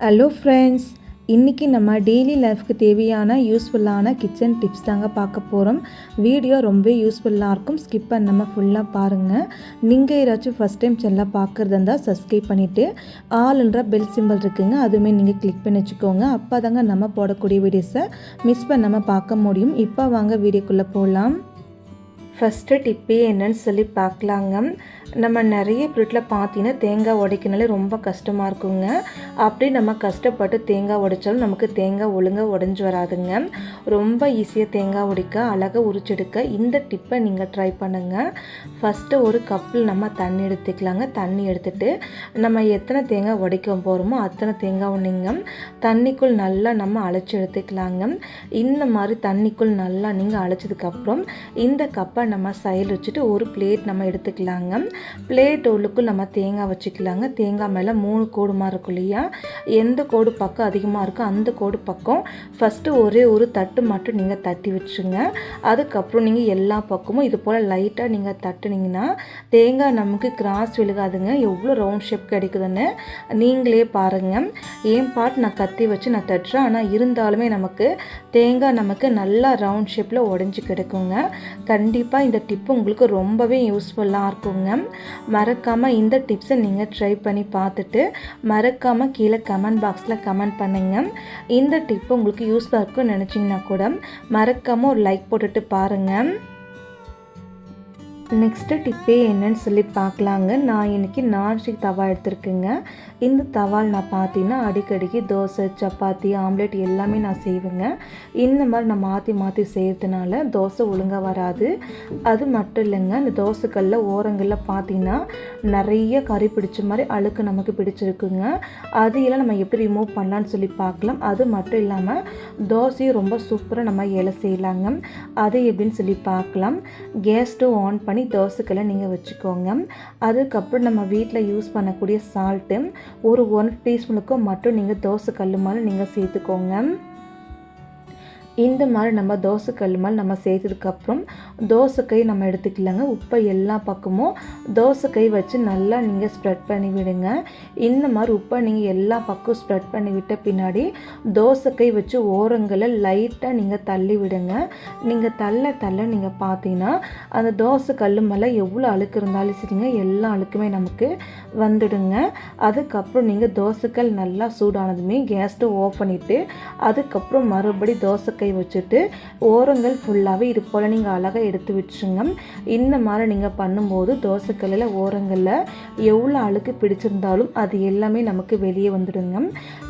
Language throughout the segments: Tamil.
ஹலோ ஃப்ரெண்ட்ஸ், இன்றைக்கி நம்ம டெய்லி லைஃப்க்கு தேவையான யூஸ்ஃபுல்லான கிச்சன் டிப்ஸ் தாங்க பார்க்க போகிறோம். வீடியோ ரொம்ப யூஸ்ஃபுல்லாக இருக்கும். ஸ்கிப் பண்ணாமல் ஃபுல்லாக பாருங்கள். நீங்கள் ஏதாச்சும் ஃபஸ்ட் டைம் சேனலாக பார்க்குறதா இருந்தால் சப்ஸ்கிரைப் பண்ணிவிட்டு ஆல்ன்ற பெல் சிம்பிள் இருக்குங்க, அதுவுமே நீங்கள் கிளிக் பண்ணி வச்சுக்கோங்க. அப்போ தாங்க நம்ம போடக்கூடிய வீடியோஸை மிஸ் பண்ணாமல் பார்க்க முடியும். இப்போ வாங்க வீடியோக்குள்ளே போகலாம். ஃபஸ்ட்டு டிப்பே என்னன்னு சொல்லி பார்க்கலாங்க. நம்ம நிறைய வீட்டில் பார்த்தீங்கன்னா தேங்காய் உடைக்கனாலே ரொம்ப கஷ்டமாக இருக்குங்க. அப்படி நம்ம கஷ்டப்பட்டு தேங்காய் உடைச்சாலும் நமக்கு தேங்காய் ஒழுங்காக உடஞ்சி வராதுங்க. ரொம்ப ஈஸியாக தேங்காய் உடைக்க அழகாக உரிச்செடுக்க இந்த டிப்பை நீங்கள் ட்ரை பண்ணுங்கள். ஃபஸ்ட்டு ஒரு கப்பில் நம்ம தண்ணி எடுத்துக்கலாங்க. தண்ணி எடுத்துகிட்டு நம்ம எத்தனை தேங்காய் உடைக்க போகிறோமோ அத்தனை தேங்காய் நீங்கள் தண்ணிக்குள் நல்லா நம்ம அழைச்சி எடுத்துக்கலாங்க. இந்த மாதிரி தண்ணிக்குள் நல்லா நீங்கள் அழைச்சதுக்கப்புறம் இந்த கப்பை நம்ம சைடில் வச்சுட்டு ஒரு பிளேட் நம்ம எடுத்துக்கலாங்க. பிளேட் உள்ளுக்குள் நம்ம தேங்காய் வச்சுக்கலாங்க. தேங்காய் மேலே 3 கோடு மாதிரி இருக்கும் இல்லையா, எந்த கோடு பக்கம் அதிகமாக இருக்கோ அந்த கோடு பக்கம் ஃபஸ்ட்டு ஒரே ஒரு தட்டு மட்டும் நீங்கள் தட்டி வச்சுங்க. அதுக்கப்புறம் நீங்கள் எல்லா பக்கமும் இது போல் லைட்டாக நீங்கள் தட்டுனீங்கன்னா தேங்காய் நமக்கு கிராஸ் விழுகாதுங்க. எவ்வளோ ரவுண்ட் ஷேப் கிடைக்குதுன்னு நீங்களே பாருங்கள். ஏன் பாட்டு நான் கத்தி வச்சு நான் தட்டுறேன், ஆனால் இருந்தாலுமே நமக்கு தேங்காய் நமக்கு நல்லா ரவுண்ட் ஷேப்பில் உடஞ்சி கிடைக்குங்க. கண்டிப்பாக இந்த டிப்பு உங்களுக்கு ரொம்பவே யூஸ்ஃபுல்லாக இருக்குங்க. மறக்காமல் இந்த டிப்ஸை நீங்கள் ட்ரை பண்ணி பார்த்துட்டு மறக்காமல் கீழே கமெண்ட் பாக்ஸில் கமெண்ட் பண்ணுங்கள். இந்த டிப்பு உங்களுக்கு யூஸ்ஃபுல்லாக இருக்குன்னு நினச்சிங்கன்னா கூட மறக்காமல் ஒரு லைக் போட்டுட்டு பாருங்கள். நெக்ஸ்ட்டு டிப்பே என்னன்னு சொல்லி பார்க்கலாங்க. நான் இன்றைக்கி நான்ஸ்டிக் தவா எடுத்துருக்கேங்க. இந்த தவால் நான் பார்த்தீங்கன்னா அடிக்கடிக்கு தோசை, சப்பாத்தி, ஆம்லேட் எல்லாமே நான் செய்வேங்க. இந்த மாதிரி நான் மாற்றி மாற்றி செய்கிறதுனால தோசை ஒழுங்காக வராது. அது மட்டும் இல்லைங்க, இந்த தோசைக்கல்ல ஓரங்களில் பார்த்தீங்கன்னா நிறைய கறி பிடிச்ச மாதிரி அழுக்கு நமக்கு பிடிச்சிருக்குங்க. அதையெல்லாம் நம்ம எப்படி ரிமூவ் பண்ணலான்னு சொல்லி பார்க்கலாம். அது மட்டும் இல்லாமல் தோசையும் ரொம்ப சூப்பராக நம்ம இலை செய்யலாங்க. அது எப்படின்னு சொல்லி பார்க்கலாம். கேஸ் ஸ்டவ் ஆன் பண்ணி தோசைக்கல்லை நீங்கள் வச்சுக்கோங்க. அதுக்கப்புறம் நம்ம வீட்டில் யூஸ் பண்ணக்கூடிய சால்ட்டு ஒரு 1 டீஸ்பூனுக்கு மட்டும் நீங்கள் தோசைக்கல் மேலே நீங்கள் சேர்த்துக்கோங்க. இந்த மாதிரி நம்ம தோசைக்கல் மேலே நம்ம சேர்த்ததுக்கப்புறம் தோசைக்கை நம்ம எடுத்துக்கலாங்க. உப்பை எல்லா பக்கமும் தோசைக்கை வச்சு நல்லா நீங்கள் ஸ்ப்ரெட் பண்ணி விடுங்க. இந்த மாதிரி உப்பை நீங்கள் எல்லா பக்கம் ஸ்ப்ரெட் பண்ணி விட்ட பின்னாடி தோசைக்கை வச்சு ஓரங்களை லைட்டாக நீங்கள் தள்ளி விடுங்க. நீங்கள் தள்ள நீங்கள் பார்த்தீங்கன்னா அந்த தோசைக்கல் மேலே எவ்வளோ அழுக்கு இருந்தாலும் சரிங்க, எல்லா அழுக்குமே நமக்கு வந்துடுங்க. அதுக்கப்புறம் நீங்கள் தோசைக்கல் நல்லா சூடானதுமே கேஸ் ஸ்டவ் ஆஃப் பண்ணிவிட்டு அதுக்கப்புறம் மறுபடி தோசைக்கை வச்சுட்டு ஓரங்கள் ஃபுல்லாகவே இது போல் நீங்கள் அழகாக எடுத்து வச்சுருங்க. இந்த மாதிரி நீங்கள் பண்ணும்போது தோசைக்கல்லில் ஓரங்களில் எவ்வளோ அழுக்கு பிடிச்சிருந்தாலும் அது எல்லாமே நமக்கு வெளியே வந்துடுங்க.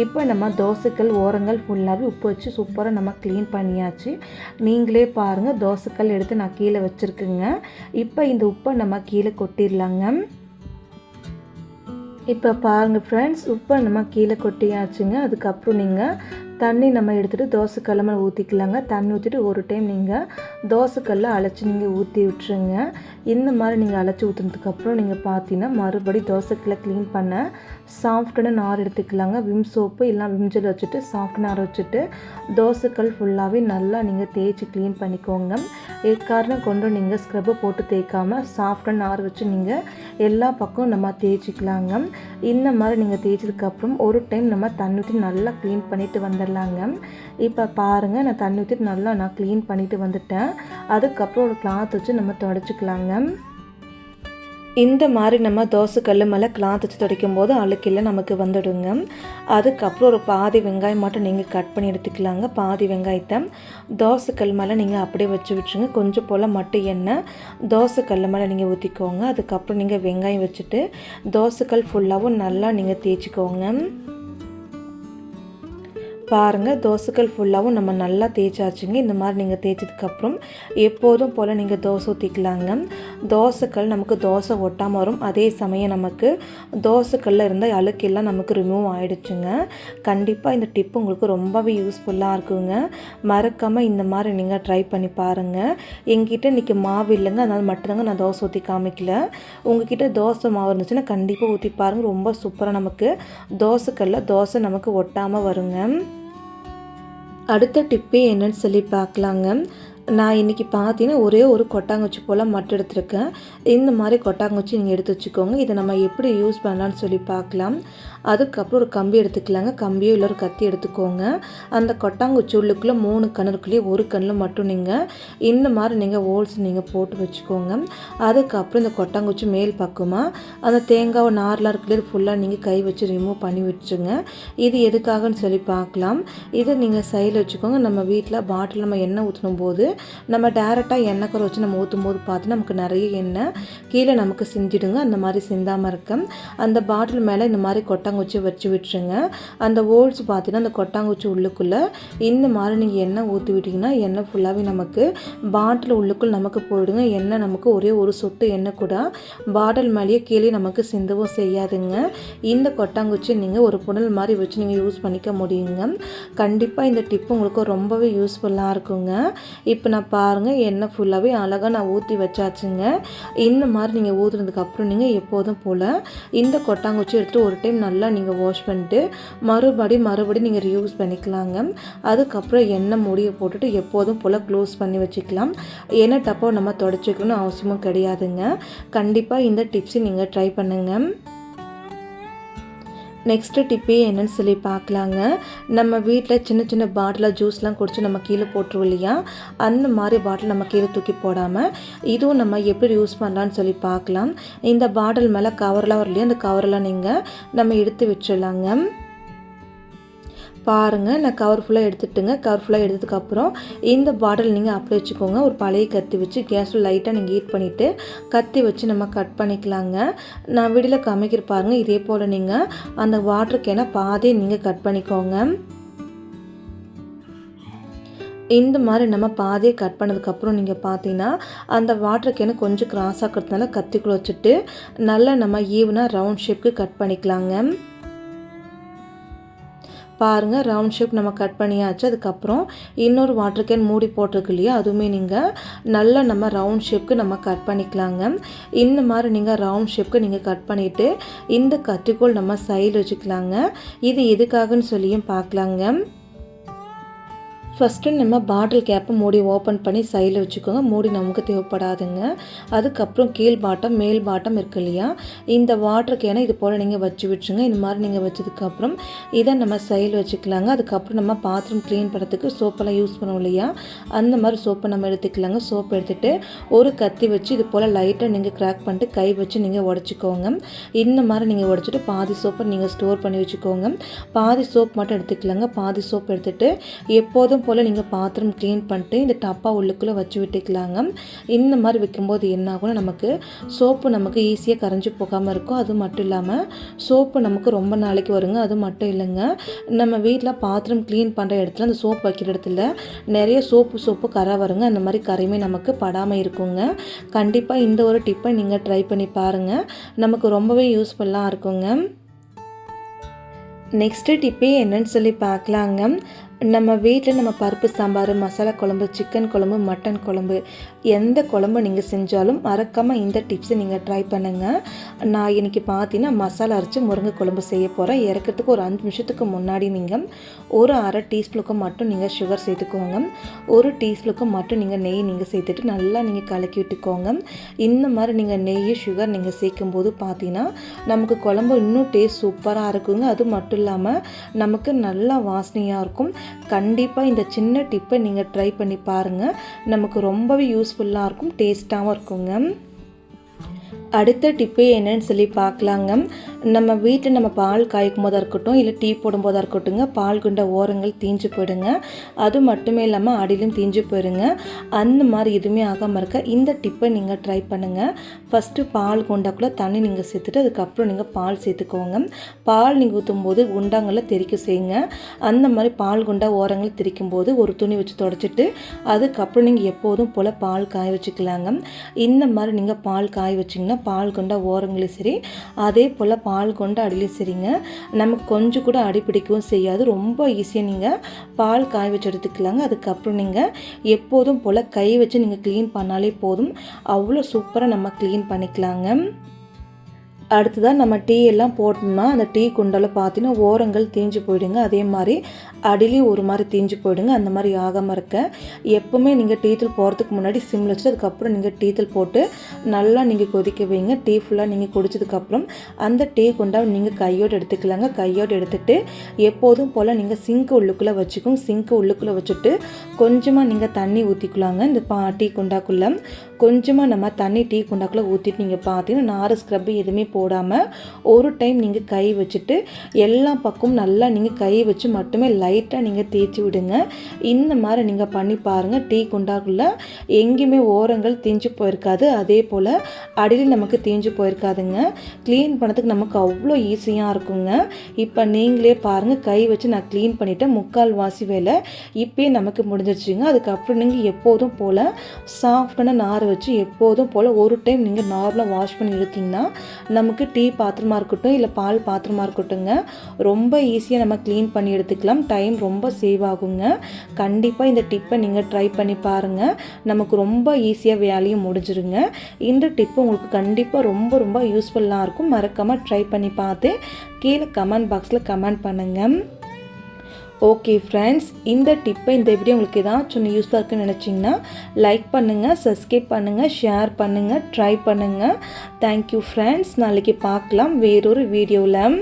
இப்போ நம்ம தோசைக்கல் ஓரங்கள் ஃபுல்லாகவே உப்பு வச்சு சூப்பராக நம்ம க்ளீன் பண்ணியாச்சு. நீங்களே பாருங்கள், தோசைக்கல் எடுத்து நான் கீழே வச்சுருக்குங்க. இப்போ இந்த உப்பை நம்ம கீழே கொட்டிடலாங்க. இப்போ பாருங்கள் ஃப்ரெண்ட்ஸ், உப்பை நம்ம கீழே கொட்டியாச்சுங்க. அதுக்கப்புறம் நீங்கள் தண்ணி நம்ம எடுத்துகிட்டு தோசைக்கல்ல மேலே ஊற்றிக்கலாங்க. தண்ணி ஊற்றிட்டு ஒரு டைம் நீங்கள் தோசைக்கல்ல அழைச்சி நீங்கள் ஊற்றி விட்டுருங்க. இந்த மாதிரி நீங்கள் அழைச்சி ஊற்றுனதுக்கப்புறம் நீங்கள் பார்த்தீங்கன்னா மறுபடி தோசைக்கல்ல க்ளீன் பண்ண சாஃப்டான நார் எடுத்துக்கலாங்க. விம் சோப்பு இல்லை விம் ஜெல் வச்சுட்டு சாஃப்ட் நார் வச்சுட்டு தோசைக்கல் ஃபுல்லாகவே நல்லா நீங்கள் தேய்ச்சி க்ளீன் பண்ணிக்கோங்க. காரணம் கொண்டு நீங்கள் ஸ்க்ரப்பை போட்டு தேய்க்காமல் சாஃப்டான நார் வச்சு நீங்கள் எல்லா பக்கம் நம்ம தேய்ச்சிக்கலாங்க. இந்த மாதிரி நீங்கள் தேய்ச்சதுக்கப்புறம் ஒரு டைம் நம்ம தண்ணி ஊற்றி நல்லா க்ளீன் பண்ணிவிட்டு வந்துடலாங்க. இப்போ பாருங்கள், நான் தண்ணி ஊற்றிட்டு நல்லா நான் க்ளீன் பண்ணிவிட்டு வந்துட்டேன். அதுக்கப்புறம் ஒரு கிளாத் வச்சு நம்ம துடைச்சிக்கலாங்க. இந்த மாதிரி நம்ம தோசைக்கல் மேலே கிளாத் வச்சு துடைக்கும் போது அழுக்கெல்லாம் நமக்கு வந்துடுங்க. அதுக்கப்புறம் ஒரு பாதி வெங்காயம் மட்டும் நீங்கள் கட் பண்ணி எடுத்துக்கலாங்க. பாதி வெங்காயத்தை தோசைக்கல் மேலே நீங்கள் அப்படியே வச்சு விட்டுருங்க. கொஞ்சம் போல் மட்டும் எண்ணெய் தோசைக்கல் மேலே நீங்கள் ஊற்றிக்கோங்க. அதுக்கப்புறம் நீங்கள் வெங்காயம் வச்சுட்டு தோசைக்கல் ஃபுல்லாகவும் நல்லா நீங்கள் தேய்ச்சிக்கோங்க. பாருங்கள், தோசைக்கல் ஃபுல்லாகவும் நம்ம நல்லா தேய்ச்சாச்சுங்க. இந்த மாதிரி நீங்கள் தேய்ச்சதுக்கப்புறம் எப்போதும் போல் நீங்கள் தோசை ஊற்றிக்கலாங்க. தோசைக்கல் நமக்கு தோசை ஒட்டாமல் வரும். அதே சமயம் நமக்கு தோசைக்கல்ல இருந்த அழுக்கெல்லாம் நமக்கு ரிமூவ் ஆகிடுச்சுங்க. கண்டிப்பாக இந்த டிப்பு உங்களுக்கு ரொம்பவே யூஸ்ஃபுல்லாக இருக்குங்க. மறக்காமல் இந்த மாதிரி நீங்கள் ட்ரை பண்ணி பாருங்கள். எங்கிட்ட இன்றைக்கி மாவு இல்லைங்க, அதனால் மட்டும்தாங்க நான் தோசை ஊற்றி காமிக்கல. உங்ககிட்ட தோசை மாவு இருந்துச்சுன்னா கண்டிப்பாக ஊற்றி பாருங்கள். ரொம்ப சூப்பராக நமக்கு தோசைக்கல்ல தோசை நமக்கு ஒட்டாமல் வருங்க. அடுத்த டிப்பே என்னன்னு சொல்லி பார்க்கலாங்க. நான் இன்றைக்கி பார்த்தீங்கன்னா ஒரே ஒரு கொட்டாங்குச்சி போல் மட்டும் எடுத்துருக்கேன். இந்த மாதிரி கொட்டாங்குச்சி நீங்கள் எடுத்து வச்சுக்கோங்க. இதை நம்ம எப்படி யூஸ் பண்ணலான்னு சொல்லி பார்க்கலாம். அதுக்கப்புறம் ஒரு கம்பி எடுத்துக்கலாங்க. கம்பியோ இல்லை ஒரு கத்தி எடுத்துக்கோங்க. அந்த கொட்டாங்குச்சி உள்ளுக்குள்ளே 3 கண் இருக்குள்ளே ஒரு கண்ணில் மட்டும் நீங்கள் இந்த மாதிரி நீங்கள் ஹோல்ஸ் நீங்கள் போட்டு வச்சுக்கோங்க. அதுக்கப்புறம் இந்த கொட்டாங்குச்சி மேல் பக்கமாக அந்த தேங்காவை நார்லாம் இருக்குல்ல ஃபுல்லாக நீங்கள் கை வச்சு ரிமூவ் பண்ணி வச்சுருங்க. இது எதுக்காகன்னு சொல்லி பார்க்கலாம். இதை நீங்கள் சைடில் வச்சுக்கோங்க. நம்ம வீட்டில் பாட்டில் நம்ம எண்ணெய் ஊற்றணும் போது நம்ம டேரெக்டாக எண்ணெய் குறை வச்சு நம்ம ஊற்றும் போது பார்த்து நமக்கு நிறைய எண்ணெய் கீழே நமக்கு சிந்திடுங்க. அந்த மாதிரி சிந்தாமல் இருக்க அந்த பாட்டில் மேலே இந்த மாதிரி கொட்டாங்குச்சி வச்சு விட்டுருங்க. அந்த ஹோல்ஸ் பார்த்தீங்கன்னா அந்த கொட்டாங்குச்சி உள்ளுக்குள்ளே இந்த மாதிரி நீங்கள் எண்ணெய் ஊற்றி விட்டிங்கன்னா எண்ணெய் ஃபுல்லாகவே நமக்கு பாட்டில் உள்ளுக்குள் நமக்கு போயிடுங்க. எண்ணெய் நமக்கு ஒரே ஒரு சொட்டு எண்ணெய் கூட பாட்டில் மேலேயே கீழே நமக்கு சிந்தவும் செய்யாதுங்க. இந்த கொட்டாங்குச்சி நீங்கள் ஒரு புனல் மாதிரி வச்சு நீங்கள் யூஸ் பண்ணிக்க முடியுங்க. கண்டிப்பாக இந்த டிப்பு உங்களுக்கு ரொம்பவே யூஸ்ஃபுல்லாக இருக்குங்க. இப்போ நான் பாருங்கள் எண்ணெய் ஃபுல்லாகவே அழகாக நான் ஊற்றி வச்சாச்சுங்க. இந்த மாதிரி நீங்கள் ஊற்றுனதுக்கப்புறம் நீங்கள் எப்போதும் போல் இந்த கொட்டாங்குச்சி எடுத்துகிட்டு ஒரு டைம் நல்லா நீங்கள் வாஷ் பண்ணிட்டு மறுபடியும் நீங்கள் ரியூஸ் பண்ணிக்கலாங்க. அதுக்கப்புறம் எண்ணெய் மூடியை போட்டுட்டு எப்போதும் போல் க்ளோஸ் பண்ணி வச்சுக்கலாம். எண்ணெய் டப்போ நம்ம தொடச்சிக்கணும்னு அவசியமும் கிடையாதுங்க. கண்டிப்பாக இந்த டிப்ஸை நீங்கள் ட்ரை பண்ணுங்கள். நெக்ஸ்ட்டு டிப்பே என்னன்னு சொல்லி பார்க்கலாங்க. நம்ம வீட்டில் சின்ன சின்ன பாட்டில் ஜூஸ்லாம் குடிச்சு நம்ம கீழே போட்டுருவோம் இல்லையா, அந்த மாதிரி பாட்டில் நம்ம கீழே தூக்கி போடாமல் இதுவும் நம்ம எப்படி யூஸ் பண்ணலான்னு சொல்லி பார்க்கலாம். இந்த பாட்டில் மேலே கவர்லாம் வரலையா, அந்த கவரெலாம் நீங்கள் நம்ம எடுத்து வச்சிடலாங்க. பாருங்கள் நான் கவர் ஃபுல்லாக எடுத்துட்டுங்க. கவர் ஃபுல்லாக எடுத்ததுக்கப்புறம் இந்த பாட்டில் நீங்கள் அப்படியே வச்சுக்கோங்க. ஒரு பழைய கத்தி வச்சு கேஸில் லைட்டாக நீங்கள் ஹீட் பண்ணிவிட்டு கத்தி வச்சு நம்ம கட் பண்ணிக்கலாங்க. நான் வீடியோவில் காமிக்கிற பாருங்கள். இதே போல் நீங்கள் அந்த வாட்டர் கேனை பாதியை நீங்கள் கட் பண்ணிக்கோங்க. இந்த மாதிரி நம்ம பாதியை கட் பண்ணதுக்கப்புறம் நீங்கள் பார்த்தீங்கன்னா அந்த வாட்டர் கேனை கொஞ்சம் கிராஸ் ஆக்கிறதுனால கத்திக்குள்ளே வச்சுட்டு நல்லா நம்ம ஈவனாக ரவுண்ட் ஷேப்புக்கு கட் பண்ணிக்கலாங்க. பாருங்கள் ரவுண்ட் ஷேப் நம்ம கட் பண்ணியாச்சு. அதுக்கப்புறம் இன்னொரு வாட்டர் கேன் மூடி போட்டிருக்கு இல்லையா, அதுவுமே நீங்கள் நல்லா நம்ம ரவுண்ட் ஷேப்புக்கு நம்ம கட் பண்ணிக்கலாங்க. இந்த மாதிரி நீங்கள் ரவுண்ட் ஷேப்புக்கு நீங்கள் கட் பண்ணிவிட்டு இந்த கத்திரிக்கோல் நம்ம சைடில் வச்சுக்கலாங்க. இது எதுக்காகன்னு சொல்லியும் பார்க்கலாங்க. ஃபஸ்ட்டு நம்ம பாட்டில் கேப்பை மூடி ஓப்பன் பண்ணி சைடில் வச்சுக்கோங்க. மூடி நமக்கு தேவைப்படாதுங்க. அதுக்கப்புறம் கீழ் பாட்டம் மேல் பாட்டம் இருக்கு இல்லையா, இந்த வாட்டர் கேனை இது போல் நீங்கள் வச்சு விட்டுருங்க. இந்த மாதிரி நீங்கள் வச்சதுக்கப்புறம் இதை நம்ம சைடில் வச்சுக்கலாங்க. அதுக்கப்புறம் நம்ம பாத்ரூம் க்ளீன் பண்ணுறதுக்கு சோப்பெல்லாம் யூஸ் பண்ணுவோம் இல்லையா, அந்த மாதிரி சோப்பை நம்ம எடுத்துக்கலாங்க. சோப்பு எடுத்துகிட்டு ஒரு கத்தி வச்சு இது போல் லைட்டாக நீங்கள் கிராக் பண்ணிட்டு கை வச்சு நீங்கள் உடச்சிக்கோங்க. இந்த மாதிரி நீங்கள் உடச்சிட்டு பாதி சோப்பை நீங்கள் ஸ்டோர் பண்ணி வச்சுக்கோங்க. பாதி சோப் மட்டும் எடுத்துக்கலாங்க. பாதி சோப் எடுத்துகிட்டு எப்போதும் போல் நீங்கள் பாத்திரம் க்ளீன் பண்ணிட்டு இந்த டப்பா உள்ளுக்குள்ளே வச்சு விட்டுக்கலாங்க. இந்த மாதிரி வைக்கும்போது என்ன ஆகும்னா நமக்கு சோப்பு நமக்கு ஈஸியாக கரைஞ்சி போகாமல் இருக்கும். அது மட்டும் இல்லாமல் சோப்பு நமக்கு ரொம்ப நாளைக்கு வருங்க. அது மட்டும் இல்லைங்க, நம்ம வீட்டில் பாத்திரம் க்ளீன் பண்ணுற இடத்துல அந்த சோப்பு வைக்கிற இடத்துல நிறைய சோப்பு கரை வருங்க. அந்த மாதிரி கரையுமே நமக்கு படாமல் இருக்குங்க. கண்டிப்பாக இந்த ஒரு டிப்பை நீங்கள் ட்ரை பண்ணி பாருங்கள். நமக்கு ரொம்பவே யூஸ்ஃபுல்லாக இருக்குங்க. நெக்ஸ்ட்டு டிப்பே என்னன்னு சொல்லி பார்க்கலாங்க. நம்ம வீட்டில் நம்ம பருப்பு சாம்பார், மசாலா குழம்பு, சிக்கன் குழம்பு, மட்டன் குழம்பு, எந்த குழம்பு நீங்கள் செஞ்சாலும் மறக்காமல் இந்த டிப்ஸை நீங்கள் ட்ரை பண்ணுங்கள். நான் இன்றைக்கி பார்த்தீங்கன்னா மசாலா அரைச்சி முருங்கை குழம்பு செய்ய போகிறேன். இறக்கிறதுக்கு ஒரு 5 நிமிஷத்துக்கு முன்னாடி நீங்கள் ஒரு அரை டீஸ்பூனுக்கு மட்டும் நீங்கள் சுகர் சேர்த்துக்கோங்க. ஒரு டீஸ்பூனுக்கு மட்டும் நீங்கள் நெய் நீங்கள் சேர்த்துட்டு நல்லா நீங்கள் கலக்கி விட்டுக்கோங்க. இந்த மாதிரி நீங்கள் நெய் சுகர் நீங்கள் சேர்க்கும்போது பார்த்தீங்கன்னா நமக்கு குழம்பு இன்னும் டேஸ்ட் சூப்பராக இருக்குங்க. அது மட்டும் இல்லாமல் நமக்கு நல்லா வாசனையாக இருக்கும். கண்டிப்பாக இந்த சின்ன டிப்பை நீங்கள் ட்ரை பண்ணி பாருங்கள். நமக்கு ரொம்பவே யூஸ்ஃபுல்லாக இருக்கும், டேஸ்ட்டாகவும் இருக்குங்க. அடுத்த டிப்பே என்னன்னு சொல்லி பார்க்கலாங்க. நம்ம வீட்டில் நம்ம பால் காய்க்கும் போதாக இருக்கட்டும், இல்லை டீ போடும்போதாக இருக்கட்டுங்க, பால் குண்ட ஓரங்கள் தீஞ்சு போயிடுங்க. அது மட்டுமே இல்லாமல் அடியிலும் தீஞ்சு போயிடுங்க. அந்த மாதிரி எதுவுமே ஆகாமல் இருக்க இந்த டிப்பை நீங்கள் ட்ரை பண்ணுங்கள். ஃபஸ்ட்டு பால் குண்டாக்குள்ளே தண்ணி நீங்கள் சேர்த்துட்டு அதுக்கப்புறம் நீங்கள் பால் சேர்த்துக்கோங்க. பால் நீங்கள் ஊற்றும் போது குண்டாங்களில் தெறிக்க செய்யுங்க. அந்த மாதிரி பால் குண்டா ஓரங்கள் திரிக்கும் போது ஒரு துணி வச்சு தொடச்சிட்டு அதுக்கப்புறம் நீங்கள் எப்போதும் போல் பால் காய வச்சுக்கலாங்க. இந்த மாதிரி நீங்கள் பால் காய வச்சிங்கன்னா பால் கொண்ட ஓரங்களையும் சரி, அதே போல் பால் கொண்ட அடியிலையும் சரிங்க, நமக்கு கொஞ்சம் கூட அடி பிடிக்கவும் செய்யாது. ரொம்ப ஈஸியாக நீங்கள் பால் காய வச்சு எடுத்துக்கலாங்க. அதுக்கப்புறம் நீங்கள் எப்போதும் போல் கை வச்சு நீங்கள் க்ளீன் பண்ணாலே போதும், அவ்வளோ சூப்பராக நம்ம க்ளீன் பண்ணிக்கலாங்க. அடுத்ததாக நம்ம டீ எல்லாம் போட்டோம்னா அந்த டீ குண்டால் பார்த்தீங்கன்னா ஓரங்கள் தீஞ்சு போயிடுங்க. அதே மாதிரி அடிலையும் ஒரு மாதிரி தீஞ்சு போயிடுங்க. அந்த மாதிரி ஆகாமல் இருக்க எப்போவுமே நீங்கள் டீ தூள் போகிறதுக்கு முன்னாடி சிம்மில் வச்சுட்டு அதுக்கப்புறம் நீங்கள் டீ தூள் போட்டு நல்லா நீங்கள் கொதிக்க வைங்க. டீ ஃபுல்லாக நீங்கள் குடிச்சதுக்கப்புறம் அந்த டீ குண்டாவை நீங்கள் கையோடு எடுத்துக்கலாங்க. கையோடு எடுத்துகிட்டு எப்போதும் போல் நீங்கள் சிங்க்கு உள்ளுக்குள்ளே வச்சுக்கோங்க. சிங்க்கு உள்ளுக்குள்ளே வச்சுட்டு கொஞ்சமாக நீங்கள் தண்ணி ஊற்றிக்கலாங்க. இந்த டீ குண்டாக்குள்ளே கொஞ்சமாக நம்ம தண்ணி டீ குண்டாக்குள்ளே ஊற்றிட்டு நீங்கள் பார்த்தீங்கன்னா நார் ஸ்க்ரப்பு எதுவுமே போடாமல் ஒரு டைம் நீங்கள் கை வச்சுட்டு எல்லா பக்கமும் நல்லா நீங்கள் கை வச்சு மட்டுமே லைட்டாக நீங்கள் தேய்ச்சி விடுங்க. இந்த மாதிரி நீங்கள் பண்ணி பாருங்கள். டீ குண்டாக்குள்ளே எங்கேயுமே ஓரங்கள் தீஞ்சு போயிருக்காது. அதே போல் அடியில் நமக்கு தீஞ்சு போயிருக்காதுங்க. க்ளீன் பண்ணதுக்கு நமக்கு அவ்வளோ ஈஸியாக இருக்குங்க. இப்போ நீங்களே பாருங்கள், கை வச்சு நான் க்ளீன் பண்ணிவிட்டேன். முக்கால் வாசி வேலை இப்போயே நமக்கு முடிஞ்சிருச்சுங்க. அதுக்கப்புறம் நீங்கள் எப்போதும் போல் சாஃப்டான நார் வச்சு எப்போதும் போல் ஒரு டைம் நீங்கள் நார்மலாக வாஷ் பண்ணி எடுத்திங்கன்னா நமக்கு டீ பாத்திரமாக இருக்கட்டும் இல்லை பால் பாத்திரமாக இருக்கட்டும்ங்க ரொம்ப ஈஸியாக நம்ம க்ளீன் பண்ணி எடுத்துக்கலாம். டைம் ரொம்ப சேவ் ஆகுங்க. கண்டிப்பாக இந்த டிப்பை நீங்கள் ட்ரை பண்ணி பாருங்கள். நமக்கு ரொம்ப ஈஸியாக வேலையும் முடிஞ்சிருங்க. இந்த டிப்பு உங்களுக்கு கண்டிப்பாக ரொம்ப ரொம்ப யூஸ்ஃபுல்லாக இருக்கும். மறக்காமல் ட்ரை பண்ணி பார்த்து கீழே கமெண்ட் பாக்ஸில் கமெண்ட் பண்ணுங்கள். ஓகே ஃப்ரெண்ட்ஸ், இந்த வீடியோ உங்களுக்கு ஏதாச்சும் யூஸ்ஃபுல்லாக இருக்குன்னு நினச்சிங்கன்னா லைக் பண்ணுங்கள், சப்ஸ்கிரைப் பண்ணுங்கள், ஷேர் பண்ணுங்கள், ட்ரை பண்ணுங்கள். Thank you friends. நாளைக்கு பார்க்கலாம் வேறொரு வீடியோவில்.